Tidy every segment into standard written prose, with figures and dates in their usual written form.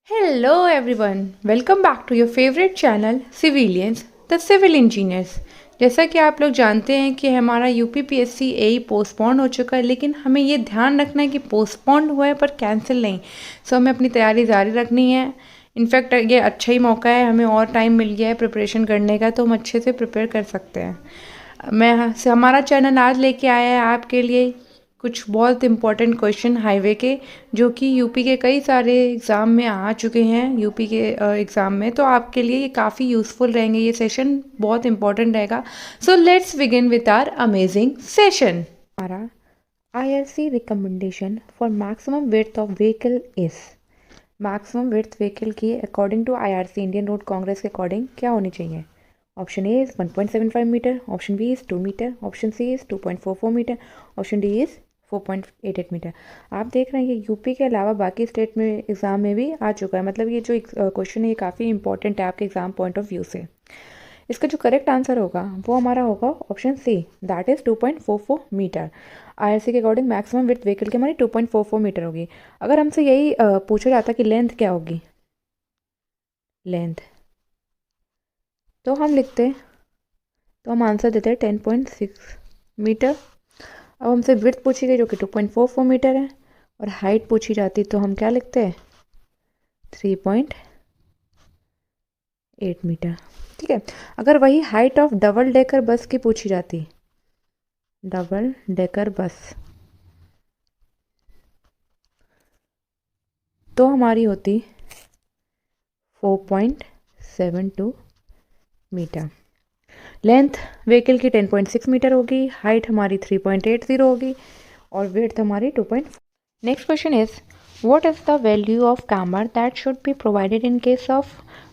Hello everyone, welcome back to your favorite channel Civilians, the Civil Engineers। जैसा कि आप लोग जानते हैं कि हमारा यूपीपीएससी एई पोस्टपोन हो चुका है, लेकिन हमें ये ध्यान रखना है कि पोस्टपोन हुआ है पर कैंसिल नहीं। सो हमें अपनी तैयारी जारी रखनी है। इनफैक्ट ये अच्छा ही मौका है, हमें और टाइम मिल गया है प्रिपरेशन करने का, तो हम अच्छे से प्रिपेयर कर सकते हैं। हमारा चैनल आज लेके आया है आपके लिए कुछ बहुत इंपॉर्टेंट क्वेश्चन हाईवे के, जो कि यूपी के कई सारे एग्ज़ाम में आ चुके हैं। यूपी के एग्ज़ाम में तो आपके लिए ये काफ़ी यूज़फुल रहेंगे, ये सेशन बहुत इंपॉर्टेंट रहेगा। So let's begin with our amazing session. हमारा IRC recommendation for maximum width of vehicle is, maximum width vehicle की according to IRC Indian Road Congress के अकॉर्डिंग क्या होनी चाहिए? Option A is 1.75 metre, option B is 2 metre, option C is 2.44 metre, option D is 4.88 metre. आप देख रहे हैं ये यूपी के अलावा बाकी स्टेट में एग्ज़ाम में भी आ चुका है। मतलब ये जो क्वेश्चन है ये काफ़ी इंपॉर्टेंट है आपके एग्ज़ाम पॉइंट ऑफ व्यू से। इसका जो करेक्ट आंसर होगा वो हमारा होगा option C, that is 2.44 metre. IRC के अकॉर्डिंग मैक्सिमम विड्थ व्हीकल की हमारी 2.44 मीटर होगी। अगर हमसे यही पूछा जाता कि लेंथ क्या होगी, लेंथ, तो हम लिखते, तो हम आंसर देते हैं 10.6 मीटर। अब हमसे विड्थ पूछी गई जो कि 2.44 मीटर है, और हाइट पूछी जाती तो हम क्या लिखते हैं 3.8 मीटर। ठीक है, अगर वही height of double decker bus की पूछी जाती, डबल डेकर बस, तो हमारी होती 4.72 मीटर। लेंथ व्हीकल की 10.6 मीटर होगी, हाइट हमारी 3.80 होगी, और विड्थ हमारी 2.4। Next question is, what is the value of camber that should be provided in case of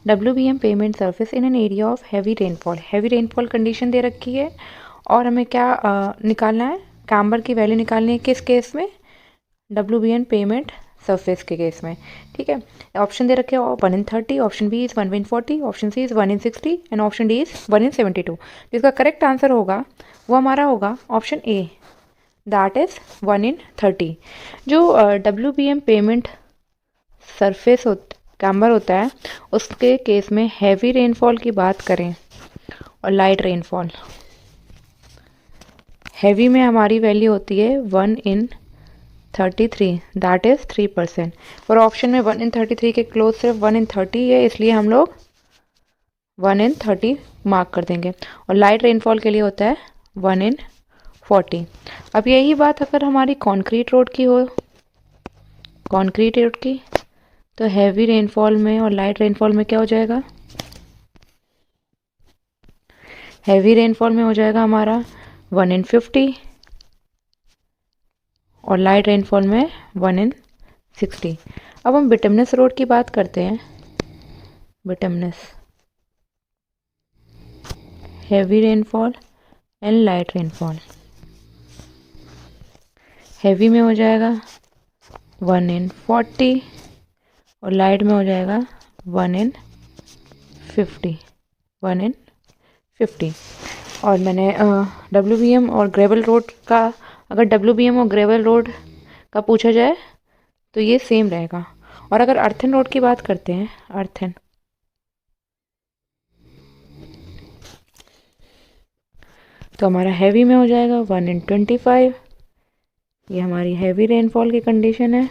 WBM payment surface in an area of heavy rainfall? heavy rainfall condition दे रखी है और हमें क्या निकालना है, कैम्बर की वैल्यू निकालनी है किस केस में, WBM पेमेंट सरफेस के केस में। ठीक है, ऑप्शन दे रखे हैं 1/30, option B is 1/40, option C is 1/60 and option D is 1/72। जिसका करेक्ट आंसर होगा वो हमारा होगा ऑप्शन ए, दैट इज़ 1/30। जो WBM पेमेंट सरफेस कैम्बर होता है उसके केस में हैवी रेनफॉल की बात करें और लाइट रेनफॉल, हैवी में हमारी वैल्यू होती है 1/33, दैट इज़ 3%। और ऑप्शन में 1/33 के क्लोज सिर्फ 1/30 है, इसलिए हम लोग 1/30 मार्क कर देंगे। और लाइट रेनफॉल के लिए होता है 1/40। अब यही बात अगर हमारी कंक्रीट रोड की हो, कंक्रीट रोड की, तो हैवी रेनफॉल में और लाइट रेनफॉल में क्या हो जाएगा, हैवी रेनफॉल में हो जाएगा हमारा 1/50 और लाइट रेनफॉल में 1/60। अब हम बिटमनस रोड की बात करते हैं। Bituminous, heavy rainfall and light rainfall, heavy में हो जाएगा 1/40 और लाइट में हो जाएगा 1/50, 1/50। और मैंने WBM और ग्रेवल रोड का, अगर WBM और ग्रेवल रोड का पूछा जाए तो ये सेम रहेगा। और अगर अर्थन रोड की बात करते हैं, अर्थन, तो हमारा हैवी में हो जाएगा 1/25, ये हमारी हैवी रेनफॉल की कंडीशन है,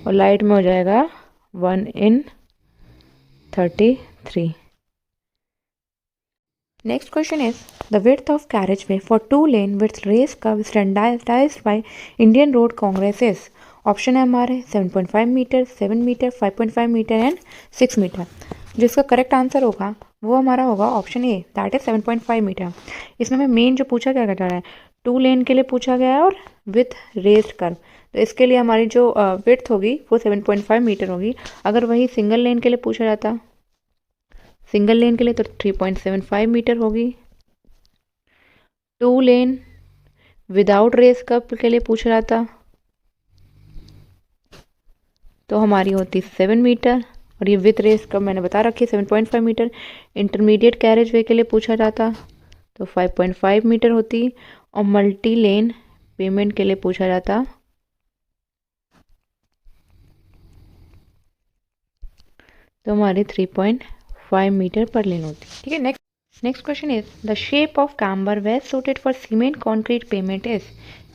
और लाइट में हो जाएगा 1/33। Next question is, the width of carriageway for 2-lane with race curve standardized by Indian Road Congress is, option है हमारे 7.5 metre, 7 metre, 5.5 metre and 6 metre. जिसका करेक्ट आंसर होगा वो हमारा होगा option A, that is 7.5 metre. इसमें हमें main जो पूछा क्या जा रहा है, 2 लेन के लिए पूछा गया है और विथ रेस्ड कर्व, तो इसके लिए हमारी जो विड्थ होगी वो 7.5 मीटर होगी। अगर वही सिंगल लेन के लिए पूछा जाता, सिंगल लेन के लिए, तो 3.75 मीटर होगी। 2 लेन विदाउट रेस कर्व के लिए पूछा जाता तो हमारी होती 7 मीटर, और ये विथ रेस कर्व मैंने बता रखी है 7.5 मीटर। इंटरमीडिएट कैरेज वे के लिए पूछा जाता तो 5.5 मीटर होती, और मल्टी लेन पेमेंट के लिए पूछा जाता तो हमारी 3.5 मीटर पर लेन होती है। ठीक है, next question is the shape of camber best suited for cement concrete pavement is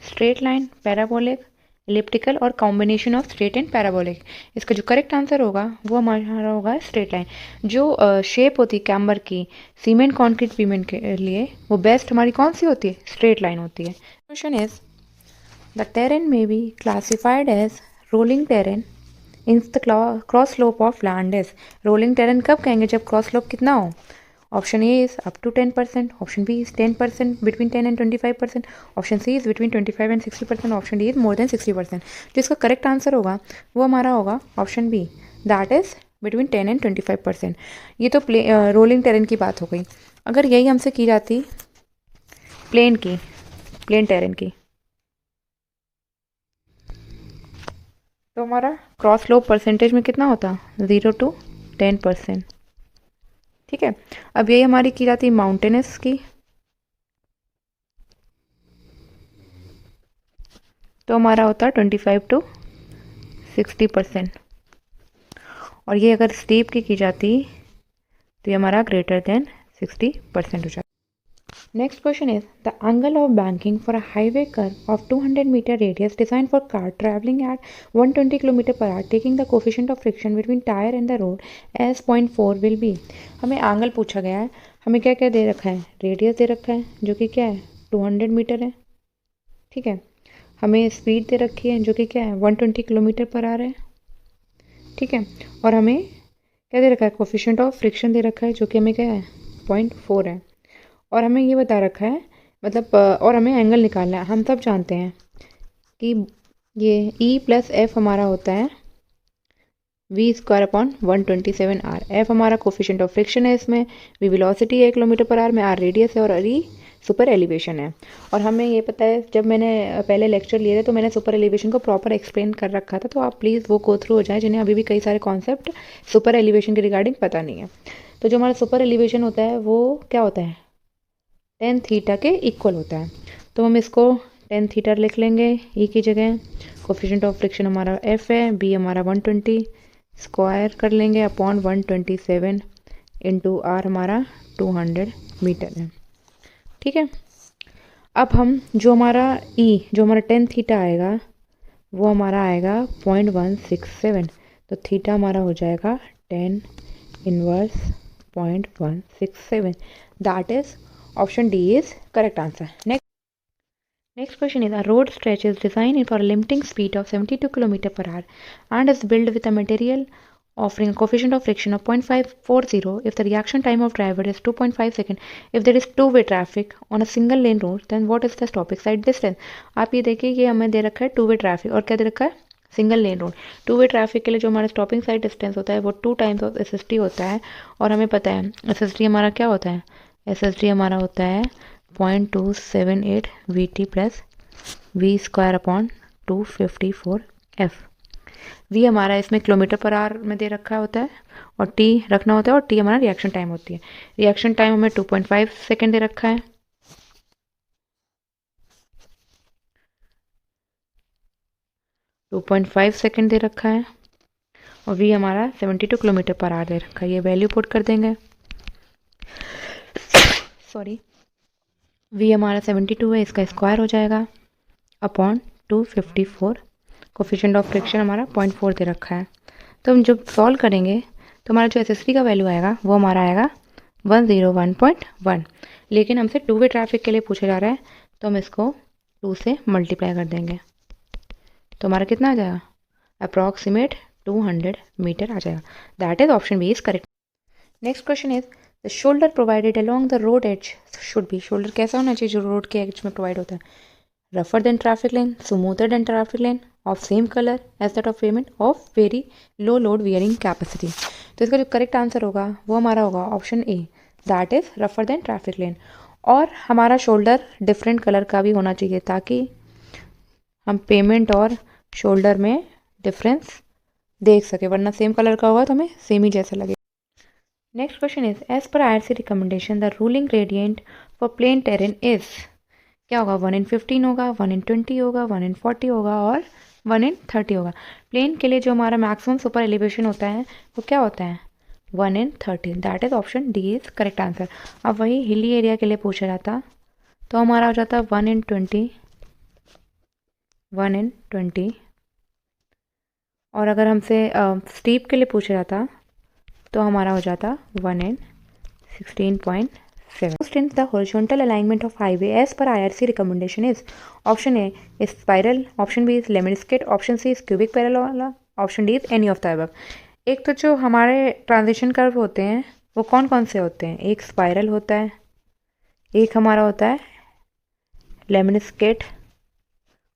straight line, parabolic, elliptical और combination of straight and parabolic. इसका जो करेक्ट आंसर होगा वो हमारा होगा स्ट्रेट लाइन। जो शेप होती है कैम्बर की सीमेंट कॉन्क्रीट पेमेंट के लिए वो बेस्ट हमारी कौन सी होती है? स्ट्रेट लाइन होती है। Question is the terrain may be classified as rolling terrain in the cross slope of land is. Rolling terrain कब कहेंगे? जब क्रॉस स्लोप कितना हो? Option A is up to 10%, option B is 10%, between 10 and 25%, option C is between 25 and 60%, option D is more than 60%। जो इसका correct answer होगा वो हमारा होगा option B, that is between 10 and 25%। ये तो रोलिंग टेरेन की बात हो गई। अगर यही हमसे की जाती प्लेन टेरेन की, तो हमारा क्रॉस स्लोप परसेंटेज में कितना होता? 0 to 10%। ठीक है, अब यही हमारी की जाती माउंटेनस की, तो हमारा होता 25 to 60%। और ये अगर स्टीप की जाती तो ये हमारा ग्रेटर देन 60% हो जाता। Next question is the angle of banking for a highway curve of 200 metre radius design for car travelling at 120 kilometre per hour taking the coefficient of friction between tyre and the road as 0.4 will be. हमें angle पूछा गया है, हमें क्या क्या दे रखा है? Radius दे रखा है जो कि क्या है? 200 मीटर है। ठीक है, हमें स्पीड दे रखी है जो कि क्या है? 120 किलोमीटर पर आवर है। ठीक है, और हमें क्या दे रखा है? कोफिशिएंट ऑफ फ्रिक्शन दे रखा है जो कि हमें क्या है? 0.4 है। और हमें ये बता रखा है मतलब और हमें एंगल निकालना है। हम सब जानते हैं कि ये E प्लस एफ हमारा होता है v² अपॉन 127r। एफ हमारा कोफिशिएंट ऑफ फ्रिक्शन है, इसमें v वेलोसिटी है किलोमीटर पर आवर में, r रेडियस है और e सुपर एलिवेशन है। और हमें ये पता है, जब मैंने पहले लेक्चर लिए थे तो मैंने सुपर एलिवेशन को प्रॉपर एक्सप्लेन कर रखा था, तो आप प्लीज़ वो गो थ्रू हो जाए जिन्हें अभी भी कई सारे कॉन्सेप्ट सुपर एलिवेशन के रिगार्डिंग पता नहीं है। तो जो हमारा सुपर एलिवेशन होता है वो क्या होता है? tan थीटा के इक्वल होता है। तो हम इसको tan थीटा लिख लेंगे ई की जगह। कोफिशिएंट ऑफ फ्रिक्शन हमारा f है, b हमारा 120 स्क्वायर कर लेंगे अपॉन 127 इंटू आर हमारा 200 मीटर है। ठीक है, अब हम जो हमारा tan थीटा आएगा वो हमारा आएगा 0.167। तो थीटा हमारा हो जाएगा tan inverse 0.167। That is option D is correct answer. Next question is a road stretch is designed for a limiting speed of 72 km per hour and is built with a material offering a coefficient of friction of 0.540 if the reaction time of driver is 2.5 seconds. If there is two-way traffic on a single lane road, then what is the stopping side distance? आप ये देखिए, ये हमें दे रखा है two way traffic और क्या दे रखा है? Single lane road. Two way traffic के लिए जो हमारा स्टॉपिंग साइड डिस्टेंस होता है वो 2 टाइम्स ऑफ SST होता है। और हमें पता है SST हमारा क्या होता है? SST हमारा होता है 0.278 VT plus v² upon 254 f। v हमारा इसमें किलोमीटर पर आवर में दे रखा होता है और t रखना होता है और t हमारा रिएक्शन टाइम होती है। रिएक्शन टाइम हमें 2.5 सेकेंड दे रखा है। 2.5 सेकेंड दे रखा है और v हमारा 72 किलोमीटर पर आवर दे रखा है। ये वैल्यू पुट कर देंगे। सॉरी, v हमारा 72 है, इसका स्क्वायर हो जाएगा अपॉन 254। कोफिशिएंट ऑफ फ्रिक्शन हमारा 0.4 दे रखा है। तो हम जब सॉल्व करेंगे तो हमारा जो SST का वैल्यू आएगा वो हमारा आएगा 101.1। लेकिन हमसे टू वे ट्रैफिक के लिए पूछा जा रहा है तो हम इसको 2 से मल्टीप्लाई कर देंगे तो हमारा कितना आ जाएगा? अप्रॉक्सीमेट 200 मीटर आ जाएगा। That is option B is correct. Next question is the shoulder provided along the road as should be. Shoulder कैसा होना चाहिए जो रोड के एज में प्रोवाइड होता है? रफर than traffic lane, smoother than traffic lane, of same colour as that of pavement, of very low load bearing capacity. तो इसका जो करेक्ट आंसर होगा वो हमारा होगा ऑप्शन ए, दैट इज रफर देन ट्रैफिक लेन। और हमारा शोल्डर डिफरेंट कलर का भी होना चाहिए ताकि हम पेमेंट और शोल्डर में डिफरेंस देख सके, वरना सेम कलर का होगा तो हमें सेम ही जैसा लगे। Next question is as per IRC recommendation the ruling gradient for plain terrain is. क्या होगा? 1/15 होगा, 1/20 होगा, 1/40 होगा और 1/30 होगा। प्लेन के लिए जो हमारा मैक्सिमम सुपर एलिवेशन होता है वो क्या होता है? 1 in 13, that is option D is correct answer. अब वही हिली एरिया के लिए पूछा जाता तो हमारा हो जाता 1 in 20, 1 in 20। और अगर हमसे स्टीप के लिए पूछा जाता तो हमारा हो जाता 1 in 16.7। In the horizontal alignment of highway as per IRC recommendation is option A is spiral, option B is lemniscate, option C is cubic parallel, option D is any of the above। एक तो जो हमारे transition curve होते हैं वो कौन कौन से होते हैं, एक स्पाइरल होता है, एक हमारा होता है लेमिनिस्केट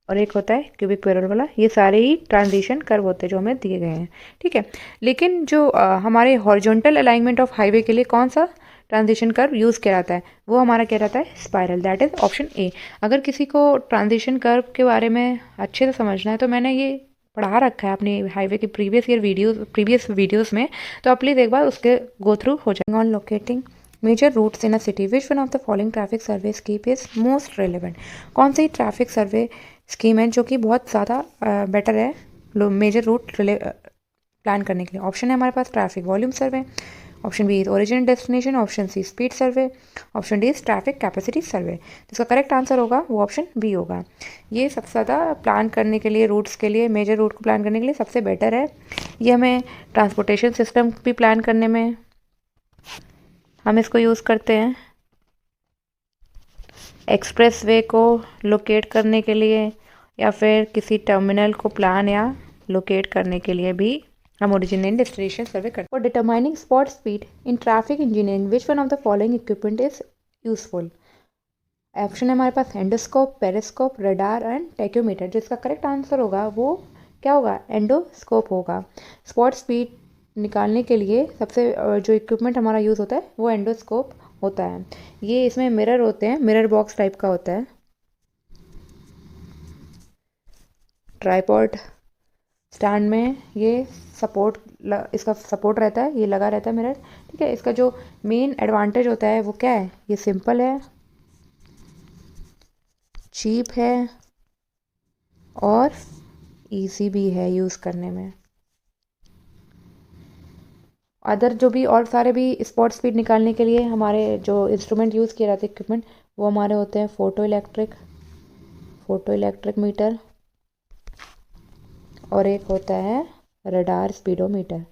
और एक होता है क्यूबिक पैरेलल वाला। ये सारे ही ट्रांजिशन कर्व होते हैं जो हमें दिए गए हैं, ठीक है। लेकिन जो हमारे हॉरिजॉन्टल अलाइनमेंट ऑफ हाईवे के लिए कौन सा ट्रांजिशन कर्व यूज़ किया जाता है, वो हमारा क्या रहता है, स्पाइरल, दैट इज ऑप्शन ए। अगर किसी को ट्रांजिशन कर्व के बारे में अच्छे से समझना है तो मैंने ये पढ़ा रखा है अपने हाईवे के प्रीवियस वीडियोस में, तो आप प्लीज़ एक बार उसके गो थ्रू हो जाएंगे। On locating major routes in a city which one of the following traffic survey scheme is most relevant. कौन सी ट्रैफिक सर्वे स्कीम है जो कि बहुत ज़्यादा बेटर है मेजर रूट प्लान करने के लिए। ऑप्शन है हमारे पास traffic volume survey, option B is origin destination, option C speed survey, option D is traffic capacity survey. इसका करेक्ट आंसर होगा वो ऑप्शन बी होगा। ये सबसे ज़्यादा प्लान करने के लिए, रूट्स के लिए, मेजर रूट को प्लान करने के लिए सबसे बेटर है। ये हमें ट्रांसपोर्टेशन सिस्टम भी प्लान करने में हम इसको यूज़ करते हैं, एक्सप्रेस वे को लोकेट करने के लिए या फिर किसी टर्मिनल को प्लान या लोकेट करने के लिए भी हम ओरिजिन एंड डेस्टिनेशन सर्वे करते हैं। For determining spot speed in traffic engineering which one of the following equipment is useful. Option है हमारे पास endoscope, periscope, radar and tachymeter. जिसका करेक्ट आंसर होगा वो क्या होगा, एंडोस्कोप होगा। स्पॉट स्पीड निकालने के लिए सबसे जो इक्विपमेंट हमारा यूज़ होता है वो एंडोस्कोप होता है। ये इसमें मिरर होते हैं, मिरर बॉक्स टाइप का होता है। ट्राइपॉड स्टैंड में ये इसका सपोर्ट रहता है, ये लगा रहता है मिरर, ठीक है। इसका जो मेन एडवांटेज होता है वो क्या है, ये सिंपल है, चीप है और इजी भी है यूज़ करने में। अदर जो भी और सारे भी स्पॉट स्पीड निकालने के लिए हमारे जो इंस्ट्रूमेंट यूज़ किए जाते हैं इक्विपमेंट, वो हमारे होते हैं फोटो इलेक्ट्रिक मीटर और एक होता है रडार स्पीडोमीटर।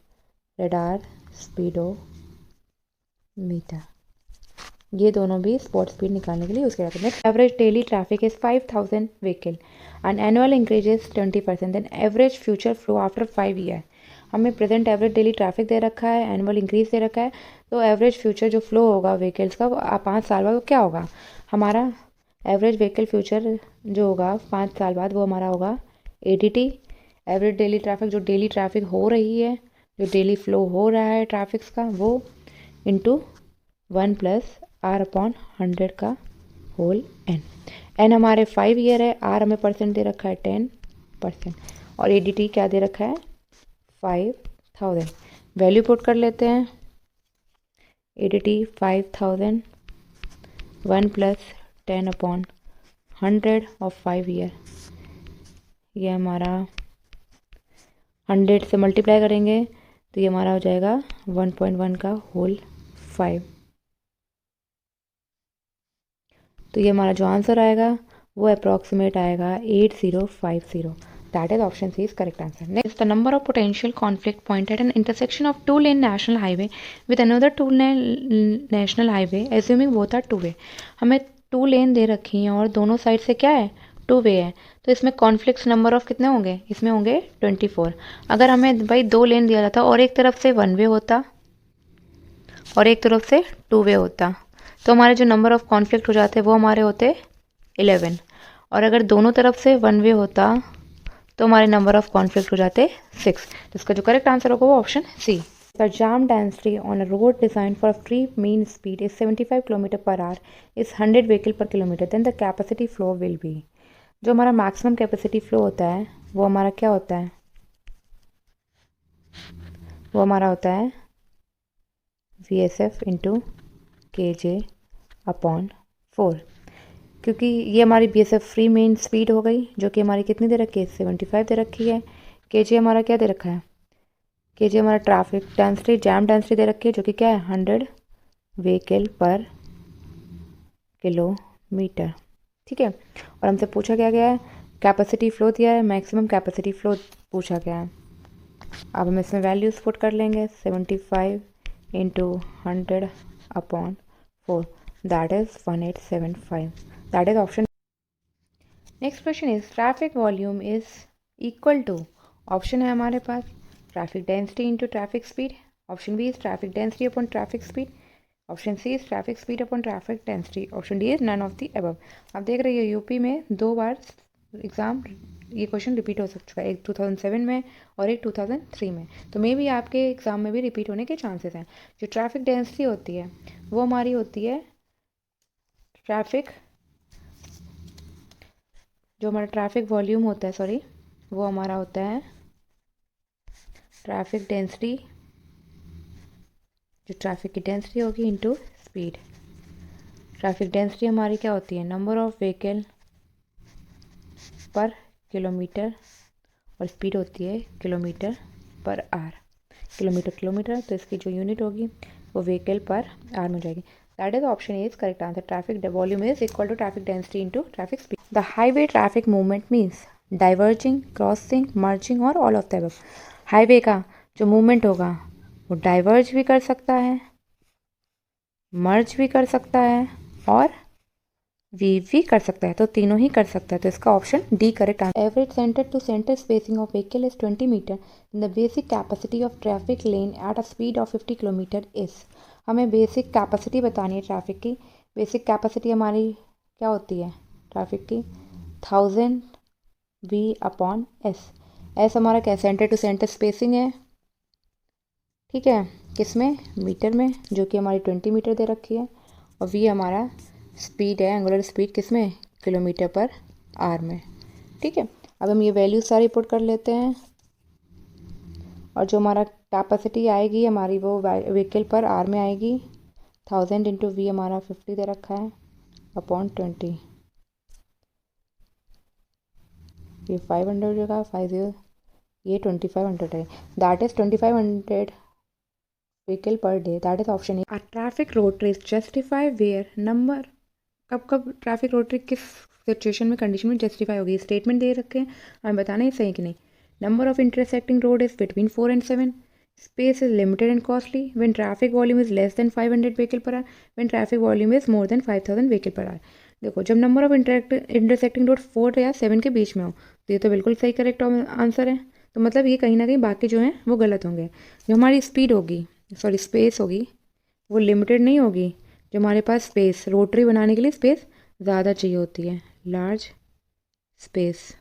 ये दोनों भी स्पॉट स्पीड निकालने के लिए यूज़ किया जाता है। Average daily traffic is 5000 vehicle and annual increase is 20%, then average future flow after 5 year. हमें प्रेजेंट एवरेज डेली ट्रैफिक दे रखा है, एनुअल इंक्रीज दे रखा है, तो एवरेज फ्यूचर जो फ्लो होगा व्हीकल्स का 5 साल बाद वो क्या होगा, हमारा एवरेज व्हीकल फ्यूचर जो होगा 5 साल बाद वो हमारा होगा ADT, एवरेज डेली ट्रैफिक, जो डेली ट्रैफिक हो रही है, जो डेली फ्लो हो रहा है ट्रैफिक्स का, वो इंटू 1 + R/100 का होल n हमारे 5 ईयर है, R हमें परसेंट दे रखा है 10% और ADT क्या दे रखा है 5000। वैल्यू पुट कर लेते हैं, ADT 5000, 1 + 10/100 और 5 ईयर, ये हमारा 100 से मल्टीप्लाई करेंगे तो ये हमारा हो जाएगा 1.1 का होल 5। तो ये हमारा जो आंसर आएगा वो अप्रॉक्सीमेट आएगा 8050। That is option C is correct answer. Next, the number of potential conflict point at an intersection of 2-lane national highway with another 2-lane national highway assuming both are 2 way. हमें 2 लेन दे रखी हैं और दोनों side से क्या है 2 वे है, तो इसमें कॉन्फ्लिक्ट्स नंबर ऑफ कितने होंगे, इसमें होंगे 24। अगर हमें भाई 2 लेन दिया जाता और एक तरफ से 1 वे होता और एक तरफ से 2 वे होता, तो हमारे जो नंबर ऑफ कॉन्फ्लिक्ट हो जाते वो हमारे होते 11। और अगर दोनों तरफ से 1 वे होता तो हमारे नंबर ऑफ कॉन्फ्लिक्ट हो जाते 6। तो इसका जो करेक्ट आंसर होगा वो option C. The jam density on a road designed for a free mean speed is 75 km/h is 100 vehicle per kilometer, then the capacity flow will be। जो हमारा maximum capacity flow होता है वो हमारा क्या होता है, वो हमारा होता है VSF × KJ/4, क्योंकि ये हमारी BSF फ्री मेन स्पीड हो गई जो कि हमारी कितनी दे रखी है 75 दे रखी है। KJ हमारा क्या दे रखा है कि जो हमारा ट्रैफिक डेंसिटी जैम डेंसिटी दे रखी है जो कि क्या है 100 व्हीकल पर किलोमीटर। ठीक है, और हमसे पूछा क्या गया है, कैपेसिटी फ़्लो दिया है, मैक्सिमम कैपेसिटी फ़्लो पूछा गया है। अब हम इसमें वैल्यूज़ पुट कर लेंगे 75 into 100/4 that is 1875 that is option. Next question is traffic volume is equal to, option है हमारे पास traffic density into traffic speed, option B is traffic density upon traffic speed, option C is traffic speed upon traffic density, option D is none of the above. आप देख रहे हो UP में 2 बार exam ये क्वेश्चन रिपीट हो चुका है, एक 2007 में और एक 2003 में, तो मे भी आपके एग्ज़ाम में भी रिपीट होने के चांसेस हैं। जो ट्रैफिक डेंसिटी होती है वो हमारी होती है जो हमारा ट्रैफिक वॉल्यूम होता है, सॉरी, वो हमारा होता है ट्रैफिक डेंसिटी, जो ट्रैफिक की डेंसिटी होगी इनटू स्पीड। ट्रैफिक डेंसिटी हमारी क्या होती है, नंबर ऑफ व्हीकल पर किलोमीटर, और स्पीड होती है किलोमीटर पर आवर। किलोमीटर, तो इसकी जो यूनिट होगी वो व्हीकल पर आवर में हो जाएगी। That is option A is correct answer. Traffic volume is equal to traffic density into traffic speed. The highway traffic movement means diverging, crossing, merging और all of the above. Highway का जो movement होगा वो diverge भी कर सकता है, मर्ज भी कर सकता है और वीव भी कर सकता है, तो तीनों ही कर सकता है, तो इसका option D correct answer. Average centre to centre spacing of vehicle is 20 metre in the basic capacity of traffic lane at a speed of 50 kilometre is. हमें बेसिक कैपेसिटी बतानी है ट्रैफिक की। बेसिक कैपेसिटी हमारी क्या होती है traffic की, 1000 we upon S. S हमारा क्या, सेंटर टू सेंटर स्पेसिंग है, ठीक है, किस में, मीटर में, जो कि हमारी 20 मीटर दे रखी है, और वी हमारा स्पीड है, एंगुलर स्पीड किस में, किलोमीटर पर आवर में। ठीक है, अब हम ये वैल्यू सारी पुट कर लेते हैं, और जो हमारा कैपेसिटी आएगी हमारी वो व्हीकल पर आवर में आएगी, 1000 इंटू वी हमारा 50 दे रखा है अपॉन 20, ये 500 जगह 50, ये 2500 है, that is 2500 vehicle per day, that is option A. A traffic rotary is justify where number, कब ट्रैफिक रोटरी किस सिचुएशन में, कंडीशन में जस्टिफाई होगी, स्टेटमेंट दे रखे हैं, हमें बताना है सही कि नहीं। Number of intersecting road is between 4 and 7, space is limited and costly, when traffic volume is less than 500 vehicle per hour, when traffic volume is more then 5000 vehicle per hour. देखो, जब नंबर ऑफ इंटरसेक्टिंग रोड 4 या 7 के बीच में हो तो ये तो बिल्कुल सही करेक्ट आंसर है, तो मतलब ये कहीं ना कहीं बाकी जो हैं वो गलत होंगे। जो हमारी स्पीड होगी, सॉरी स्पेस होगी, वो लिमिटेड नहीं होगी। जो हमारे पास स्पेस, रोटरी बनाने के लिए स्पेस ज़्यादा चाहिए होती है, लार्ज स्पेस,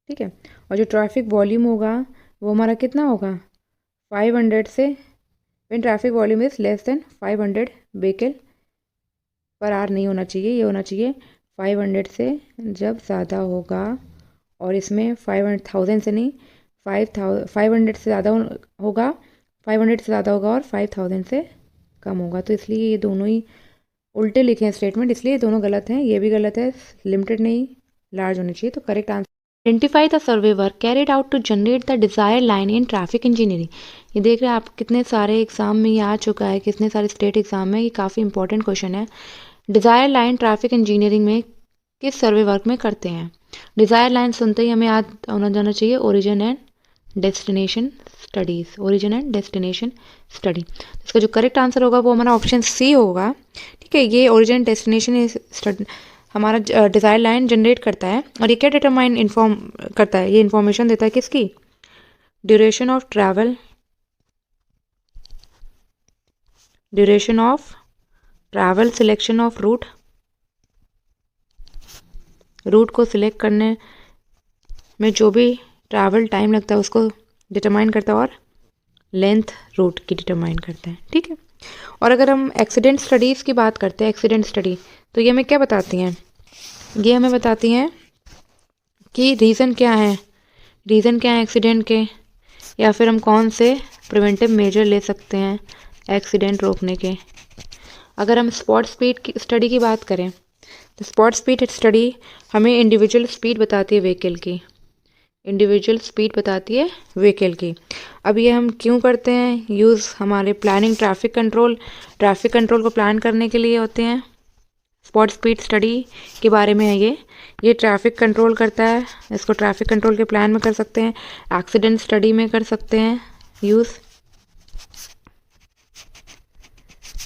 ठीक है। और जो ट्रैफिक वॉल्यूम होगा वो हमारा कितना होगा, 500 से, when traffic volume is less than 500 vehicle per our नहीं होना चाहिए, ये होना चाहिए 500 से जब ज़्यादा होगा, और इसमें 500 से नहीं, 500 से ज़्यादा होगा, 500 से ज़्यादा होगा और 5000 से कम होगा, तो इसलिए ये दोनों ही उल्टे लिखे हैं स्टेटमेंट, इसलिए ये दोनों गलत हैं, ये भी गलत है, लिमिटेड नहीं लार्ज होनी चाहिए, तो correct answer. Identify the survey work carried out to generate the desire line in traffic engineering. ये देख रहे हैं आप, कितने सारे एग्जाम में ये आ चुका है, कितने सारे स्टेट एग्जाम में, ये काफ़ी इंपॉर्टेंट क्वेश्चन है। डिज़ायर लाइन ट्रैफिक इंजीनियरिंग में किस सर्वे वर्क में करते हैं। डिज़ायर लाइन सुनते ही हमें याद होना जाना चाहिए origin and destination studies, origin and destination study. इसका जो करेक्ट आंसर होगा वो हमारा ऑप्शन सी होगा, ठीक है। ये ओरिजिन डेस्टिनेशन स्टडी हमारा डिज़ायर लाइन जनरेट करता है, और ये क्या डिटरमाइन इन्फॉर्म करता है, ये इन्फॉर्मेशन देता है किसकी, duration of travel, duration of travel, selection of route, route को सिलेक्ट करने में जो भी ट्रैवल टाइम लगता है उसको डिटरमाइन करता है, और लेंथ रूट की डिटरमाइन करता है, ठीक है। और अगर हम एक्सीडेंट स्टडीज़ की बात करते हैं, एक्सीडेंट स्टडी, तो ये हमें क्या बताती हैं, ये हमें बताती हैं कि रीज़न क्या है, रीज़न क्या है एक्सीडेंट के, या फिर हम कौन से प्रिवेंटिव मेजर ले सकते हैं एक्सीडेंट रोकने के। अगर हम स्पॉट स्पीड की स्टडी की बात करें, तो स्पॉट स्पीड स्टडी हमें इंडिविजुअल स्पीड बताती है व्हीकल की, इंडिविजुअल स्पीड बताती है व्हीकल की। अब ये हम क्यों करते हैं यूज़, हमारे प्लानिंग ट्रैफिक कंट्रोल को प्लान करने के लिए होते हैं। स्पॉट स्पीड स्टडी के बारे में है ये ट्रैफिक कंट्रोल करता है, इसको ट्रैफिक कंट्रोल के प्लान में कर सकते हैं, एक्सीडेंट स्टडी में कर सकते हैं यूज़,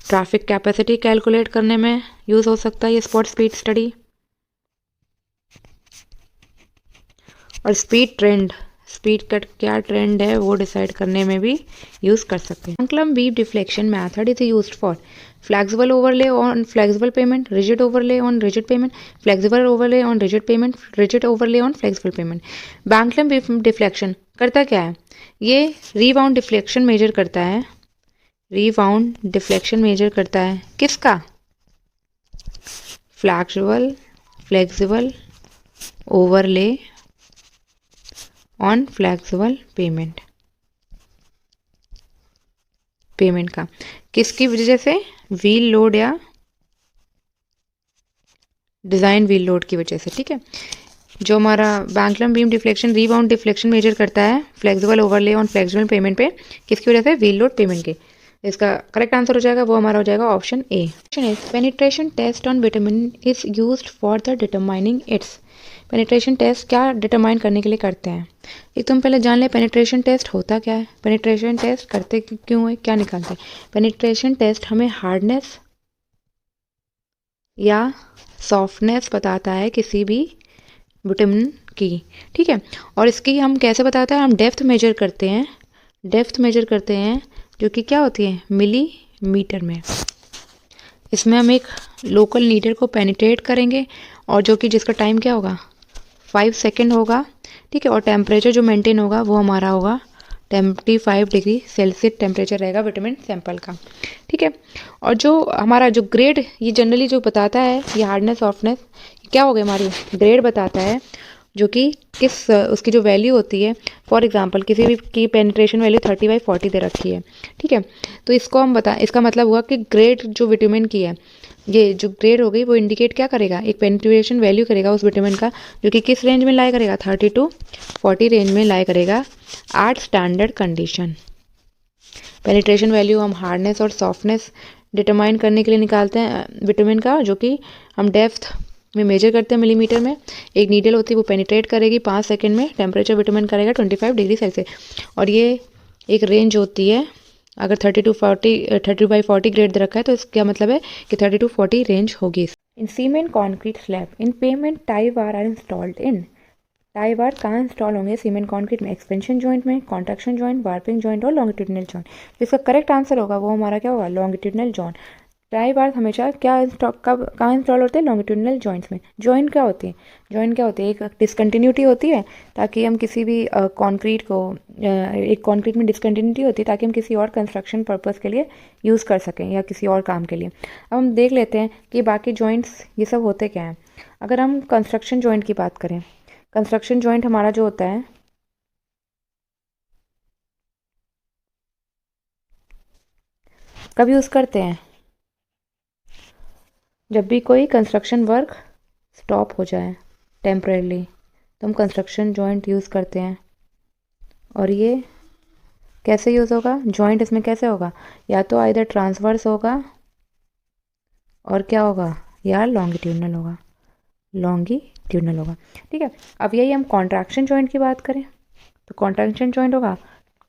ट्रैफिक कैपेसिटी कैलकुलेट करने में यूज़ हो सकता है ये स्पॉट स्पीड स्टडी, और स्पीड का क्या ट्रेंड है वो डिसाइड करने में भी यूज़ कर सकते हैं। Anklum Weave deflection method is used for flexible overlay on flexible payment, rigid overlay on rigid payment, flexible overlay on rigid payment, rigid overlay on flexible payment. Anklum Weave deflection करता क्या है? ये rebound deflection major करता है, rebound deflection major करता है किसका? flexible overlay on flexible pavement का, किसकी वजह से? व्हील लोड या डिज़ाइन व्हील लोड की वजह से। ठीक है, जो हमारा Benkelman beam deflection rebound deflection measure करता है flexible overlay on flexible pavement पे, किसकी वजह से? व्हील लोड पेमेंट के। इसका करेक्ट आंसर हो जाएगा, वो हमारा हो जाएगा option A. Penetration test on bitumen is used for the determining its. Penetration test क्या डिटरमाइन करने के लिए करते हैं? एक तुम पहले जान ले पेनिट्रेशन टेस्ट होता क्या है, पेनिट्रेशन टेस्ट करते क्यों है, क्या निकालते हैं। पेनिट्रेशन टेस्ट हमें हार्डनेस या सॉफ्टनेस बताता है किसी भी विटामिन की। ठीक है, और इसकी हम कैसे बताते हैं? हम डेप्थ मेजर करते हैं जो कि क्या होती है? मिलीमीटर में। इसमें हम एक लोकल नीडल को पेनिट्रेट करेंगे और जो कि जिसका टाइम क्या होगा? 5 सेकेंड होगा। ठीक है, और टेम्परेचर जो मेंटेन होगा वो हमारा होगा 25 डिग्री सेल्सियस टेम्परेचर रहेगा विटामिन सैंपल का। ठीक है, और जो हमारा जो ग्रेड ये जनरली जो बताता है, ये हार्डनेस सॉफ्टनेस क्या हो गई हमारी ग्रेड बताता है, जो कि किस उसकी जो वैल्यू होती है। फॉर एग्जांपल किसी भी की पेनिट्रेशन वैल्यू 30/40 दे रखी है। ठीक है, तो इसको हम इसका मतलब हुआ कि ग्रेड जो विटामिन की है, ये जो ग्रेड हो गई वो इंडिकेट क्या करेगा? एक पेनिट्रेशन वैल्यू करेगा उस विटामिन का, जो कि किस रेंज में लाई करेगा? 30 to 40 रेंज में लाई करेगा at standard condition. Penetration value हम हार्डनेस और सॉफ्टनेस डिटरमाइन करने के लिए निकालते हैं विटामिन का, जो कि हम डेप्थ में मेजर करते हैं मिलीमीटर में। एक नीडल होती है वो पेनिट्रेट करेगी 5 सेकेंड में, टेम्परेचर विटामिन करेगा 25 डिग्री सेल्सियस, और ये एक रेंज होती है। अगर 30/40 ग्रेड दे रखा है तो इसका मतलब है कि 30 to 40 रेंज होगी। In cement concrete slab in pavement tie bar are installed in. Tie bar कहाँ इंस्टॉल होंगे? सीमेंट कॉन्क्रीट में, एक्सपेंशन जॉइंट में, कॉन्ट्रैक्शन जॉइंट, वार्पिंग जॉइंट और लॉन्गिट्यूडनल जॉइंट। तो इसका करेक्ट आंसर होगा वो हमारा क्या होगा? Longitudinal joint. टाई बार हमेशा कहाँ इंस्टॉल होते हैं? लॉन्गिट्यूडनल जॉइंट्स में। जॉइंट क्या होती है? एक डिसकंटिन्यूटी होती है, ताकि हम किसी भी कंक्रीट को एक कंक्रीट में डिसकंटिन्यूटी होती है ताकि हम किसी और कंस्ट्रक्शन पर्पस के लिए यूज़ कर सकें या किसी और काम के लिए। अब हम देख लेते हैं कि बाकी जॉइंट्स ये सब होते क्या हैं। अगर हम कंस्ट्रक्शन जॉइंट की बात करें, कंस्ट्रक्शन जॉइंट हमारा जो होता है कब यूज़ करते हैं? जब भी कोई कंस्ट्रक्शन वर्क स्टॉप हो जाए टेम्परेली, तो हम कंस्ट्रक्शन जॉइंट यूज़ करते हैं। और ये कैसे यूज़ होगा? जॉइंट इसमें कैसे होगा? या तो आइदर ट्रांसवर्स होगा और क्या होगा? या लॉन्गिट्यूडनल होगा। ठीक है, अब यही हम कॉन्ट्रैक्शन जॉइंट की बात करें तो कॉन्ट्रैक्शन जॉइंट होगा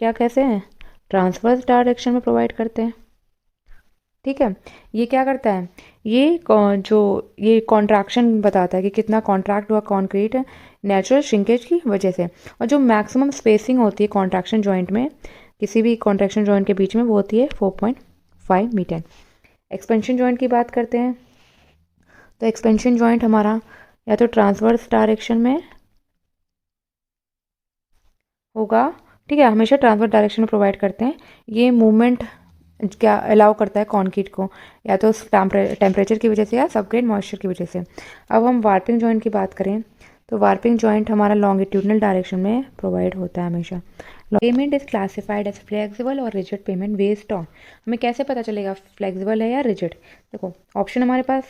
क्या, कैसे हैं? ट्रांसवर्स डायरेक्शन में प्रोवाइड करते हैं। ठीक है, ये क्या करता है? ये कॉन्ट्रैक्शन बताता है कि कितना कॉन्ट्रैक्ट हुआ कंक्रीट नेचुरल श्रिंकेज की वजह से। और जो मैक्सिमम स्पेसिंग होती है कॉन्ट्रैक्शन जॉइंट में, किसी भी कॉन्ट्रैक्शन जॉइंट के बीच में, वो होती है 4.5 मीटर। एक्सपेंशन जॉइंट की बात करते हैं तो एक्सपेंशन जॉइंट हमारा या तो ट्रांसवर्स डायरेक्शन में होगा। ठीक है, हमेशा ट्रांसवर्स डायरेक्शन में प्रोवाइड करते हैं। ये मूवमेंट क्या अलाउ करता है कंक्रीट को, या तो टेम्परेचर की वजह से या सबग्रेड मॉइस्चर की वजह से। अब हम वार्पिंग जॉइंट की बात करें तो वार्पिंग जॉइंट हमारा लॉन्गिट्यूडनल डायरेक्शन में प्रोवाइड होता है हमेशा। Pavement is classified as flexible और रिजिड पेमेंट बेस्ड ऑन। हमें कैसे पता चलेगा फ्लेक्सिबल है या रिजिड? देखो ऑप्शन हमारे पास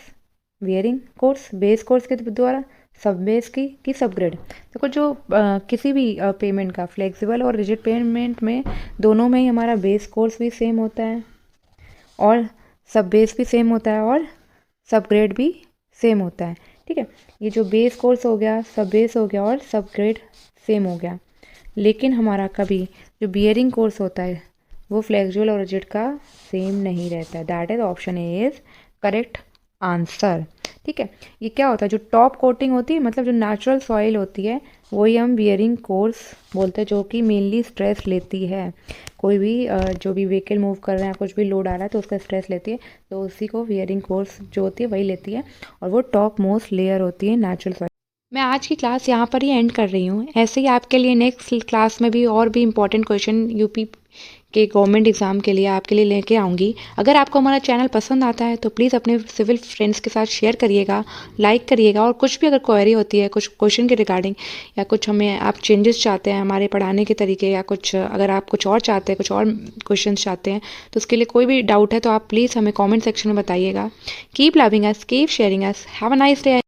वेयरिंग कोर्स, बेस कोर्स के द्वारा, सब बेस की सब ग्रेड। देखो जो किसी भी पेमेंट का फ्लेक्सिबल और रिजिड पेमेंट में दोनों में ही हमारा बेस कोर्स भी सेम होता है और सब बेस भी सेम होता है और सब ग्रेड भी सेम होता है। ठीक है, ये जो बेस कोर्स हो गया, सब बेस हो गया और सब ग्रेड सेम हो गया। लेकिन हमारा कभी जो बियरिंग कोर्स होता है वो फ्लेक्सिबल और रिजिड का सेम नहीं रहता है। That is option A is correct answer. ठीक है, ये क्या होता है, जो टॉप कोटिंग होती है मतलब जो नेचुरल सॉइल होती है वही हम बियरिंग कोर्स बोलते हैं, जो कि मेनली स्ट्रेस लेती है। कोई भी जो भी व्हीकल मूव कर रहे हैं, कुछ भी लोड आ रहा है तो उसका स्ट्रेस लेती है, तो उसी को बियरिंग कोर्स जो होती है वही लेती है और वो टॉप मोस्ट लेयर होती है नेचुरल सॉइल। मैं आज की क्लास यहाँ पर ही एंड कर रही हूँ। ऐसे ही आपके लिए नेक्स्ट क्लास में भी और भी इंपॉर्टेंट क्वेश्चन यूपी के गवर्नमेंट एग्ज़ाम के लिए आपके लिए लेके आऊँगी। अगर आपको हमारा चैनल पसंद आता है तो प्लीज़ अपने सिविल फ्रेंड्स के साथ शेयर करिएगा, लाइक करिएगा और कुछ भी अगर क्वेरी होती है कुछ क्वेश्चन के रिगार्डिंग या कुछ हमें आप चेंजेस चाहते हैं हमारे पढ़ाने के तरीके या कुछ अगर आप कुछ और चाहते हैं, कुछ और क्वेश्चन चाहते हैं तो उसके लिए कोई भी डाउट है तो आप प्लीज़ हमें कॉमेंट सेक्शन में बताइएगा। Keep loving us, keep sharing us, have a nice day.